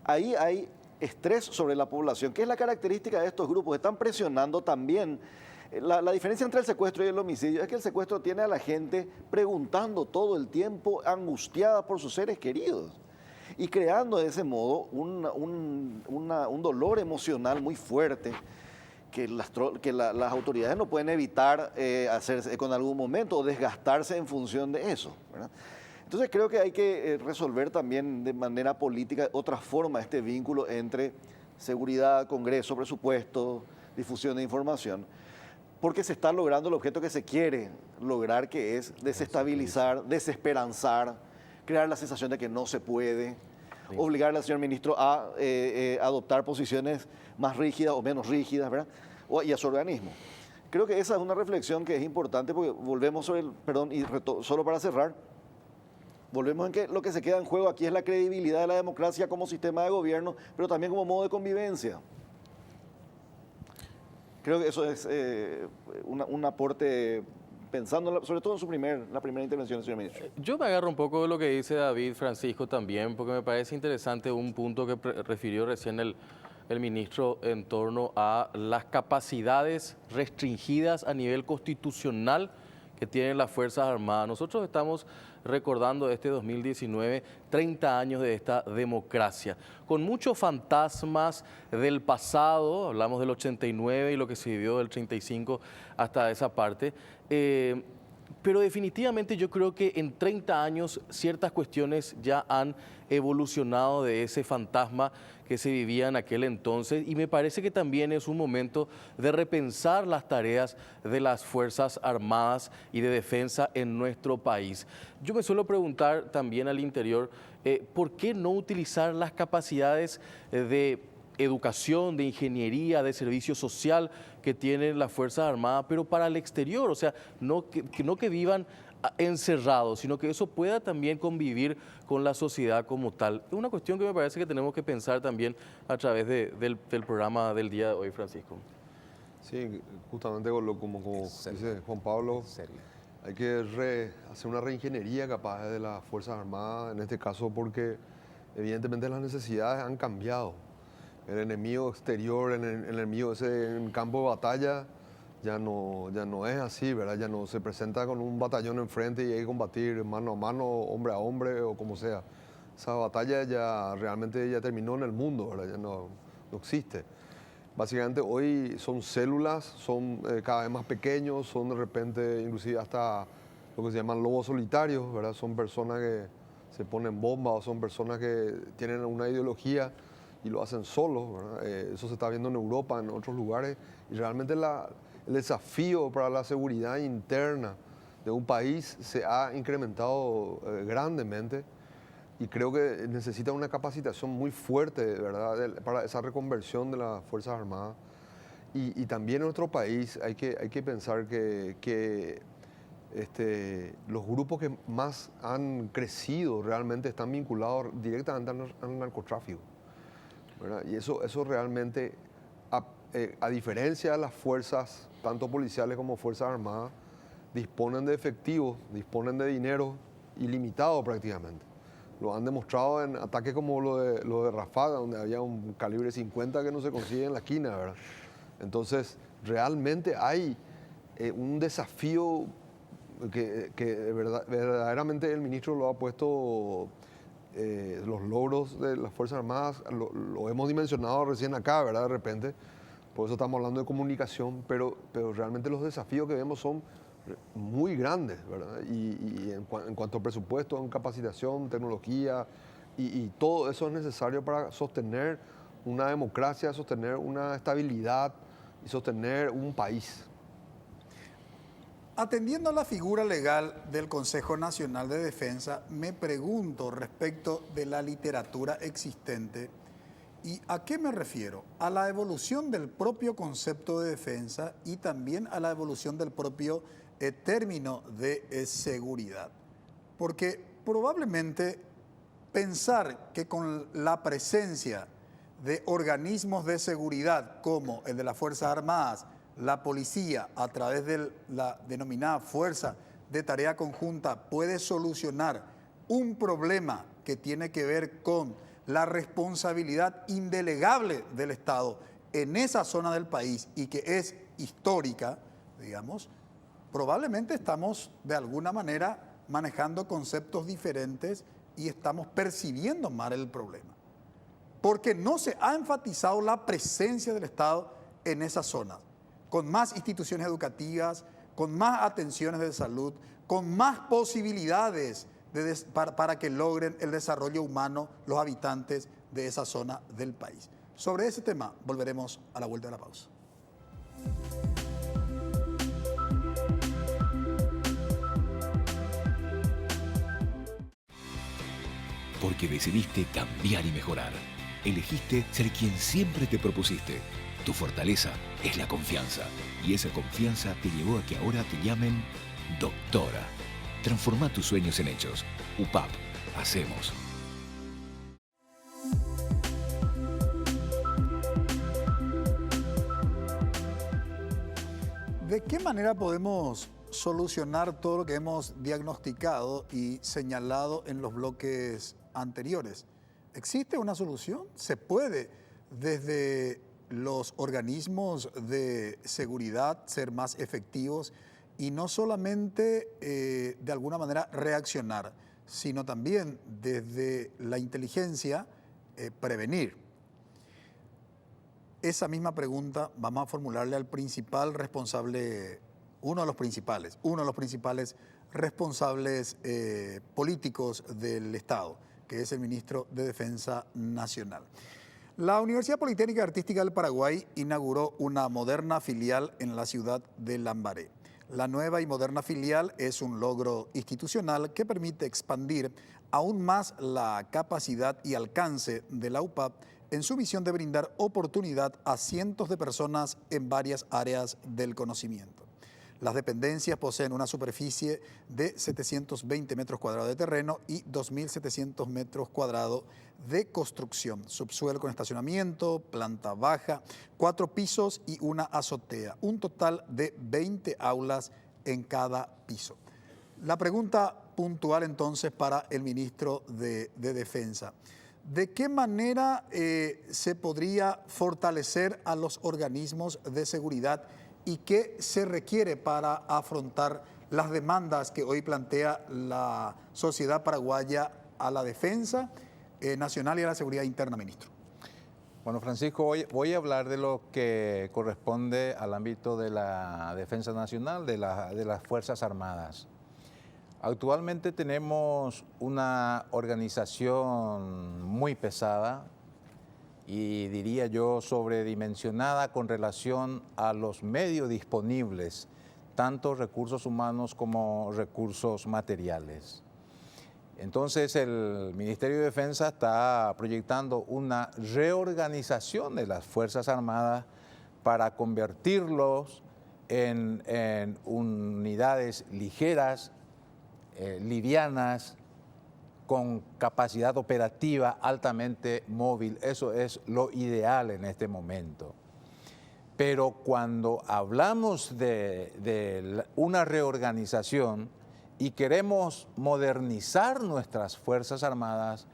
Ahí hay estrés sobre la población, que es la característica de estos grupos. Están presionando también. La diferencia entre el secuestro y el homicidio es que el secuestro tiene a la gente preguntando todo el tiempo, angustiada por sus seres queridos, y creando de ese modo un dolor emocional muy fuerte que las autoridades no pueden evitar hacerse con algún momento o desgastarse en función de eso, ¿verdad? Entonces creo que hay que resolver también de manera política otra forma este vínculo entre seguridad, Congreso, presupuesto, difusión de información, porque se está logrando el objeto que se quiere lograr, que es desestabilizar, desesperanzar, crear la sensación de que no se puede, obligarle al señor ministro a adoptar posiciones más rígidas o menos rígidas, ¿verdad? Y a su organismo. Creo que esa es una reflexión que es importante, porque volvemos sobre solo para cerrar, volvemos en que lo que se queda en juego aquí es la credibilidad de la democracia como sistema de gobierno, pero también como modo de convivencia. Creo que eso es un aporte, pensando sobre todo en la primera intervención del señor ministro. Yo me agarro un poco de lo que dice David Francisco también, porque me parece interesante un punto que refirió recién el ministro en torno a las capacidades restringidas a nivel constitucional que tienen las Fuerzas Armadas. Nosotros estamos recordando este 2019, 30 años de esta democracia, con muchos fantasmas del pasado, hablamos del 89 y lo que se vivió del 35 hasta esa parte, pero definitivamente yo creo que en 30 años ciertas cuestiones ya han evolucionado de ese fantasma que se vivía en aquel entonces, y me parece que también es un momento de repensar las tareas de las Fuerzas Armadas y de defensa en nuestro país. Yo me suelo preguntar también al interior, ¿por qué no utilizar las capacidades de educación, de ingeniería, de servicio social que tienen las Fuerzas Armadas, pero para el exterior? O sea, no que vivan encerrados, sino que eso pueda también convivir con la sociedad como tal. Es una cuestión que me parece que tenemos que pensar también a través del programa del día de hoy, Francisco. Sí, justamente como dice Juan Pablo, hay que hacer una reingeniería capaz de las Fuerzas Armadas, en este caso porque evidentemente las necesidades han cambiado. El enemigo exterior, el enemigo ese en campo de batalla, ya no es así, ¿verdad? Ya no se presenta con un batallón enfrente y hay que combatir mano a mano, hombre a hombre o como sea. Esa batalla ya realmente ya terminó en el mundo, ¿verdad? Ya no existe. Básicamente hoy son células, son cada vez más pequeños, son de repente inclusive hasta lo que se llaman lobos solitarios, ¿verdad? Son personas que se ponen bombas o son personas que tienen una ideología y lo hacen solos, ¿verdad? Eso se está viendo en Europa, en otros lugares, y realmente el desafío para la seguridad interna de un país se ha incrementado grandemente, y creo que necesita una capacitación muy fuerte, ¿verdad?, para esa reconversión de las Fuerzas Armadas. Y también en nuestro país hay que pensar que los grupos que más han crecido realmente están vinculados directamente al narcotráfico, ¿verdad? Y eso realmente, a diferencia de las fuerzas, tanto policiales como Fuerzas Armadas, disponen de efectivos, disponen de dinero ilimitado prácticamente. Lo han demostrado en ataques como lo de Rafah, donde había un calibre 50 que no se consigue en la esquina, ¿verdad? Entonces, realmente hay un desafío que verdaderamente el ministro lo ha puesto, los logros de las Fuerzas Armadas, lo hemos dimensionado recién acá, ¿verdad? De repente, por eso estamos hablando de comunicación, pero realmente los desafíos que vemos son muy grandes, ¿verdad? Y en cuanto a presupuesto, en capacitación, tecnología, y todo eso es necesario para sostener una democracia, sostener una estabilidad y sostener un país. Atendiendo a la figura legal del Consejo Nacional de Defensa, me pregunto respecto de la literatura existente. ¿Y a qué me refiero? A la evolución del propio concepto de defensa y también a la evolución del propio término de seguridad. Porque probablemente pensar que con la presencia de organismos de seguridad como el de las Fuerzas Armadas, la policía, a través de la denominada Fuerza de Tarea Conjunta, puede solucionar un problema que tiene que ver con la responsabilidad indelegable del Estado en esa zona del país y que es histórica, digamos, probablemente estamos de alguna manera manejando conceptos diferentes y estamos percibiendo mal el problema. Porque no se ha enfatizado la presencia del Estado en esas zonas, con más instituciones educativas, con más atenciones de salud, con más posibilidades para que logren el desarrollo humano los habitantes de esa zona del país. Sobre ese tema volveremos a la vuelta de la pausa. Porque decidiste cambiar y mejorar. Elegiste ser quien siempre te propusiste. Tu fortaleza es la confianza. Y esa confianza te llevó a que ahora te llamen doctora. Transforma tus sueños en hechos. UPAP. Hacemos. ¿De qué manera podemos solucionar todo lo que hemos diagnosticado y señalado en los bloques anteriores? ¿Existe una solución? ¿Se puede desde los organismos de seguridad ser más efectivos y no solamente de alguna manera reaccionar, sino también desde la inteligencia prevenir? Esa misma pregunta vamos a formularle al principal responsable, uno de los principales responsables políticos del Estado, que es el ministro de Defensa Nacional. La Universidad Politécnica Artística del Paraguay inauguró una moderna filial en la ciudad de Lambaré. La nueva y moderna filial es un logro institucional que permite expandir aún más la capacidad y alcance de la UPAP en su misión de brindar oportunidad a cientos de personas en varias áreas del conocimiento. Las dependencias poseen una superficie de 720 metros cuadrados de terreno y 2.700 metros cuadrados de construcción, subsuelo con estacionamiento, planta baja, 4 pisos y una azotea, un total de 20 aulas en cada piso. La pregunta puntual entonces para el ministro de Defensa: ¿de qué manera se podría fortalecer a los organismos de seguridad y qué se requiere para afrontar las demandas que hoy plantea la sociedad paraguaya a la defensa nacional y a la seguridad interna, ministro? Bueno, Francisco, hoy voy a hablar de lo que corresponde al ámbito de la defensa nacional, de las Fuerzas Armadas. Actualmente tenemos una organización muy pesada y diría yo sobredimensionada con relación a los medios disponibles, tanto recursos humanos como recursos materiales. Entonces el Ministerio de Defensa está proyectando una reorganización de las Fuerzas Armadas para convertirlos en unidades ligeras, livianas, con capacidad operativa altamente móvil. Eso es lo ideal en este momento. Pero cuando hablamos de una reorganización, y queremos modernizar nuestras Fuerzas Armadas,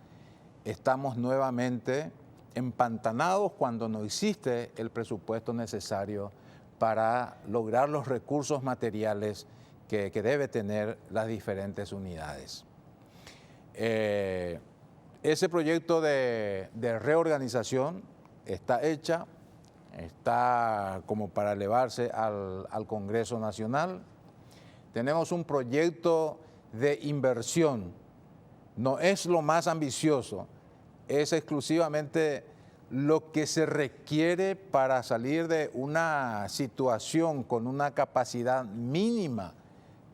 estamos nuevamente empantanados cuando no existe el presupuesto necesario para lograr los recursos materiales que debe tener las diferentes unidades. Ese proyecto de reorganización está hecha, está como para elevarse al Congreso Nacional. Tenemos un proyecto de inversión, no es lo más ambicioso, es exclusivamente lo que se requiere para salir de una situación con una capacidad mínima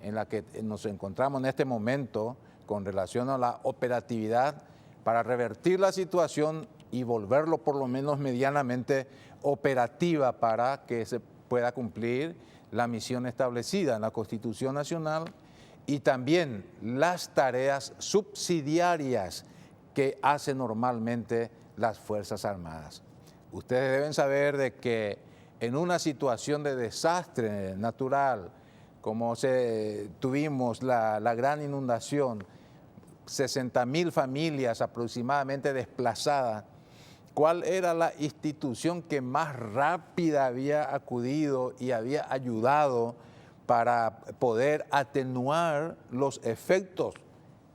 en la que nos encontramos en este momento con relación a la operatividad, para revertir la situación y volverlo por lo menos medianamente operativa para que se pueda cumplir la misión establecida en la Constitución Nacional y también las tareas subsidiarias que hacen normalmente las Fuerzas Armadas. Ustedes deben saber de que en una situación de desastre natural, como tuvimos la gran inundación, 60.000 familias aproximadamente desplazadas, ¿cuál era la institución que más rápida había acudido y había ayudado para poder atenuar los efectos,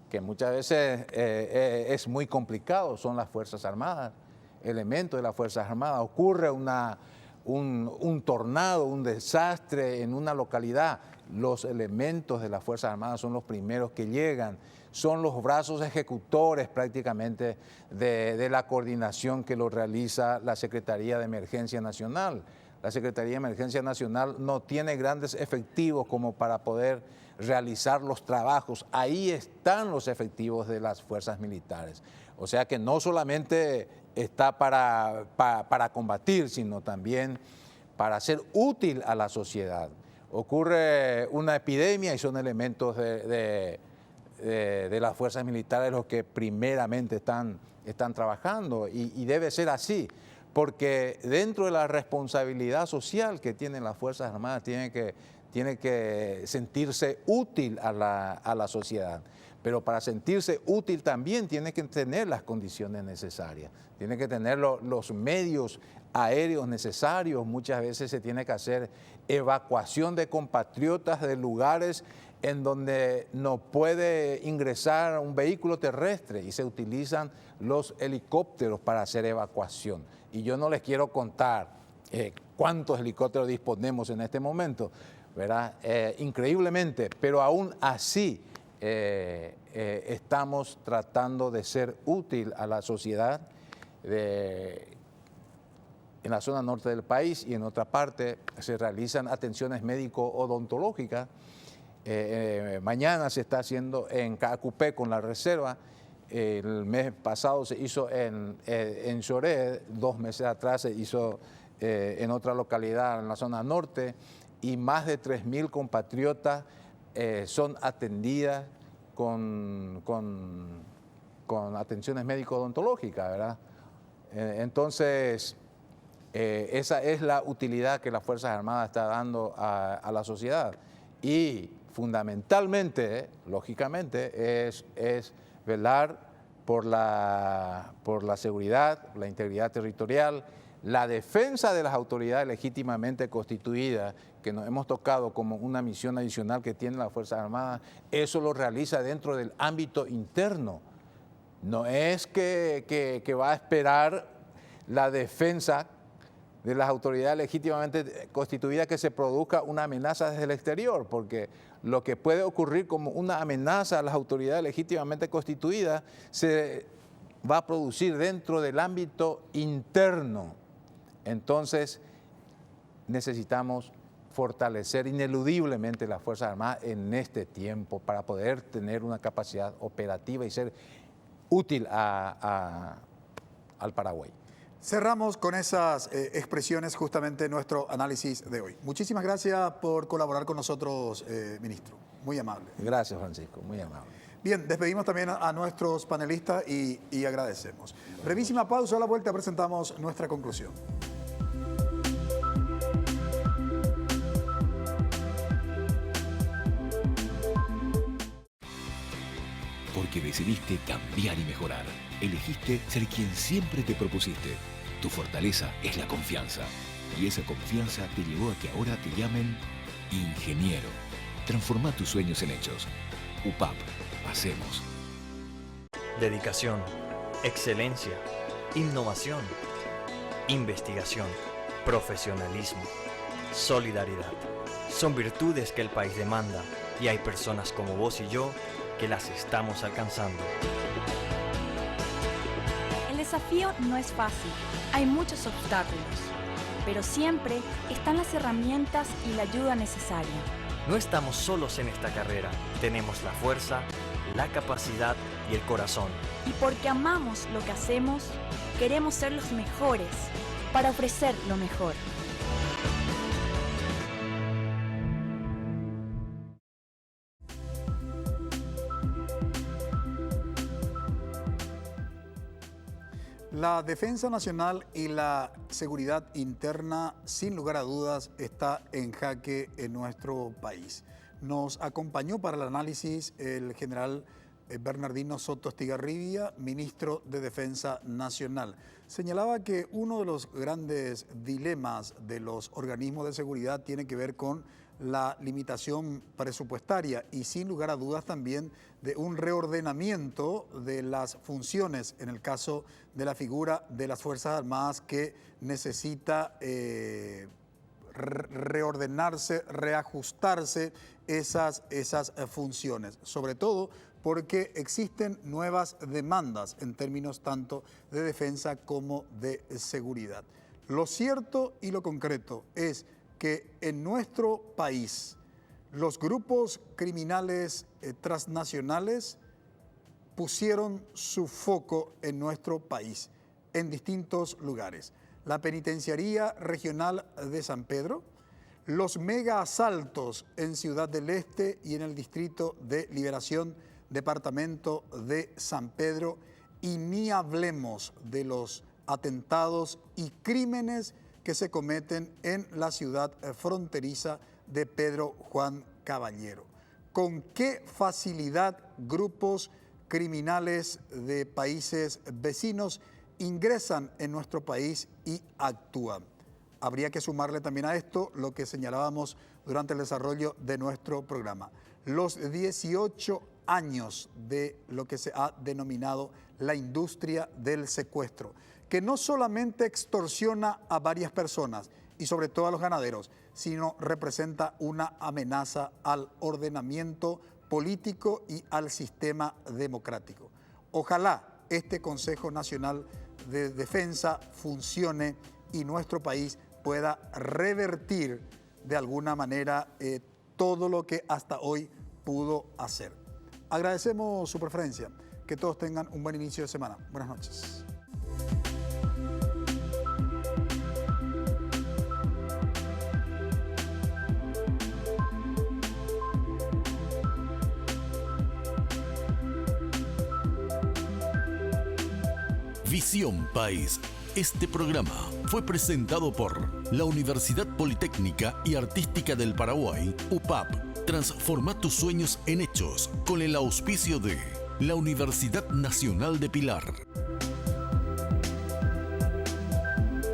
que muchas veces es muy complicado? Son las Fuerzas Armadas, elementos de las Fuerzas Armadas. Ocurre un tornado, un desastre en una localidad, los elementos de las Fuerzas Armadas son los primeros que llegan, son los brazos ejecutores prácticamente de la coordinación que lo realiza la Secretaría de Emergencia Nacional. La Secretaría de Emergencia Nacional no tiene grandes efectivos como para poder realizar los trabajos. Ahí están los efectivos de las fuerzas militares. O sea que no solamente está para combatir, sino también para ser útil a la sociedad. Ocurre una epidemia y son elementos de las fuerzas militares los que primeramente están trabajando y debe ser así, porque dentro de la responsabilidad social que tienen las Fuerzas Armadas tiene que sentirse útil a la sociedad. Pero para sentirse útil también tiene que tener las condiciones necesarias, tiene que tener los medios aéreos necesarios. Muchas veces se tiene que hacer evacuación de compatriotas de lugares en donde no puede ingresar un vehículo terrestre y se utilizan los helicópteros para hacer evacuación. Y yo no les quiero contar cuántos helicópteros disponemos en este momento, ¿verdad? Increíblemente, pero aún así estamos tratando de ser útil a la sociedad en la zona norte del país, y en otra parte se realizan atenciones médico-odontológicas. Mañana se está haciendo en Caacupé con la reserva. El mes pasado se hizo en Choré, 2 meses atrás se hizo en otra localidad en la zona norte, y más de 3.000 compatriotas son atendidas con atenciones médico-odontológicas, ¿verdad? Entonces, esa es la utilidad que las Fuerzas Armadas está dando a la sociedad. Y fundamentalmente, lógicamente, es velar por la seguridad, la integridad territorial, la defensa de las autoridades legítimamente constituidas, que nos hemos tocado como una misión adicional que tienen las Fuerzas Armadas. Eso lo realiza dentro del ámbito interno. No es que va a esperar la defensa de las autoridades legítimamente constituidas que se produzca una amenaza desde el exterior, porque lo que puede ocurrir como una amenaza a las autoridades legítimamente constituidas se va a producir dentro del ámbito interno. Entonces, necesitamos fortalecer ineludiblemente las Fuerzas Armadas en este tiempo para poder tener una capacidad operativa y ser útil al Paraguay. Cerramos con esas expresiones justamente nuestro análisis de hoy. Muchísimas gracias por colaborar con nosotros, ministro. Muy amable. Gracias, Francisco. Muy amable. Bien, despedimos también a nuestros panelistas y agradecemos. Brevísima pausa, a la vuelta presentamos nuestra conclusión. porque decidiste cambiar y mejorar. Elegiste ser quien siempre te propusiste. Tu fortaleza es la confianza. Y esa confianza te llevó a que ahora te llamen ingeniero. Transforma tus sueños en hechos. UPAP. Hacemos. Dedicación, excelencia, innovación, investigación, profesionalismo, solidaridad. Son virtudes que el país demanda y hay personas como vos y yo que las estamos alcanzando. El desafío no es fácil, hay muchos obstáculos, pero siempre están las herramientas y la ayuda necesaria. No estamos solos en esta carrera, tenemos la fuerza, la capacidad y el corazón. Y porque amamos lo que hacemos, queremos ser los mejores para ofrecer lo mejor. La defensa nacional y la seguridad interna, sin lugar a dudas, está en jaque en nuestro país. Nos acompañó para el análisis el general Bernardino Soto Estigarribia, ministro de Defensa Nacional. Señalaba que uno de los grandes dilemas de los organismos de seguridad tiene que ver con la limitación presupuestaria y sin lugar a dudas también de un reordenamiento de las funciones en el caso de la figura de las Fuerzas Armadas que necesita reordenarse, reajustarse esas funciones, sobre todo porque existen nuevas demandas en términos tanto de defensa como de seguridad. Lo cierto y lo concreto es que en nuestro país los grupos criminales transnacionales pusieron su foco en nuestro país en distintos lugares. La Penitenciaría Regional de San Pedro, los mega asaltos en Ciudad del Este y en el Distrito de Liberación, Departamento de San Pedro, y ni hablemos de los atentados y crímenes que se cometen en la ciudad fronteriza de Pedro Juan Caballero. ¿Con qué facilidad grupos criminales de países vecinos ingresan en nuestro país y actúan? Habría que sumarle también a esto lo que señalábamos durante el desarrollo de nuestro programa. Los 18 años de lo que se ha denominado la industria del secuestro, que no solamente extorsiona a varias personas y sobre todo a los ganaderos, sino representa una amenaza al ordenamiento político y al sistema democrático. Ojalá este Consejo Nacional de Defensa funcione y nuestro país pueda revertir de alguna manera todo lo que hasta hoy pudo hacer. Agradecemos su preferencia. Que todos tengan un buen inicio de semana. Buenas noches. Visión País. Este programa fue presentado por la Universidad Politécnica y Artística del Paraguay, UPAP. Transforma tus sueños en hechos con el auspicio de la Universidad Nacional de Pilar.